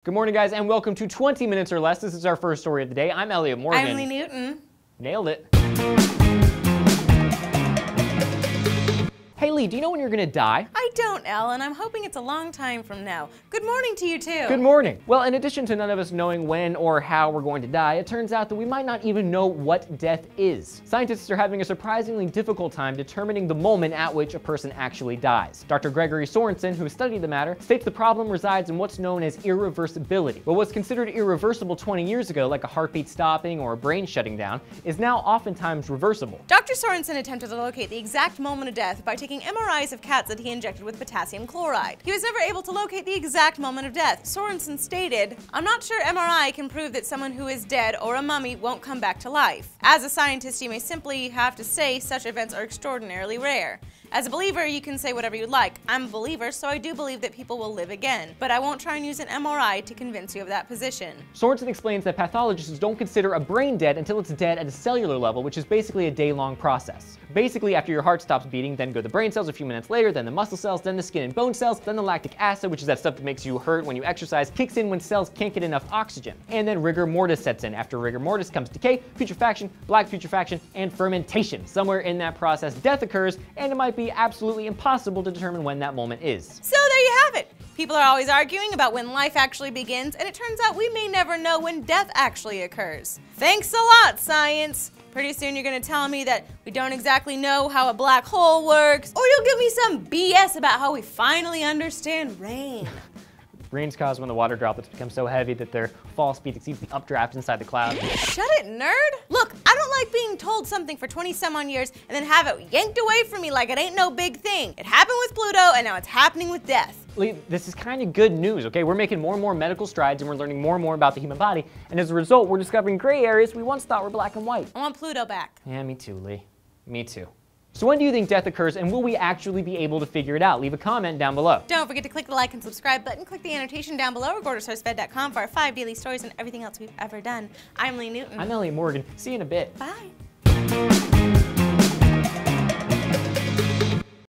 Good morning, guys, and welcome to 20 Minutes or Less. This is our first story of the day. I'm Elliot Morgan. I'm Lee Newton. Nailed it. Hey, Lee, do you know when you're gonna die? I don't, Ellen. I'm hoping it's a long time from now. Good morning to you, too. Good morning. Well, in addition to none of us knowing when or how we're going to die, it turns out that we might not even know what death is. Scientists are having a surprisingly difficult time determining the moment at which a person actually dies. Dr. Gregory Sorensen, who has studied the matter, states the problem resides in what's known as irreversibility. What was considered irreversible 20 years ago, like a heartbeat stopping or a brain shutting down, is now oftentimes reversible. Dr. Sorensen attempted to locate the exact moment of death by taking MRIs of cats that he injected with potassium chloride. He was never able to locate the exact moment of death. Sorensen stated, "I'm not sure MRI can prove that someone who is dead or a mummy won't come back to life. As a scientist, you may simply have to say such events are extraordinarily rare. As a believer, you can say whatever you'd like. I'm a believer, so I do believe that people will live again. But I won't try and use an MRI to convince you of that position." Sorensen explains that pathologists don't consider a brain dead until it's dead at a cellular level, which is basically a day-long process. Basically, after your heart stops beating, then go the brain cells a few minutes later, then the muscle cells, then the skin and bone cells, then the lactic acid, which is that stuff that makes you hurt when you exercise, kicks in when cells can't get enough oxygen. And then rigor mortis sets in. After rigor mortis comes decay, putrefaction, black putrefaction, and fermentation. Somewhere in that process, death occurs, and it might be absolutely impossible to determine when that moment is. So there you have it. People are always arguing about when life actually begins, and it turns out we may never know when death actually occurs. Thanks a lot, science. Pretty soon you're gonna tell me that we don't exactly know how a black hole works, or you'll give me some BS about how we finally understand rain. Rain's caused when the water droplets become so heavy that their fall speed exceeds the updraft inside the cloud. Shut it, nerd! Look, I don't like being told something for 20-some-odd years and then have it yanked away from me like it ain't no big thing. It happened with Pluto, and now it's happening with death. Lee, this is kind of good news, okay? We're making more and more medical strides, and we're learning more and more about the human body, and as a result, we're discovering gray areas we once thought were black and white. I want Pluto back. Yeah, me too, Lee. Me too. So when do you think death occurs, and will we actually be able to figure it out? Leave a comment down below. Don't forget to click the like and subscribe button, click the annotation down below, or go to SourceFed.com for our 5 daily stories and everything else we've ever done. I'm Lee Newton. I'm Elliot Morgan. See you in a bit. Bye.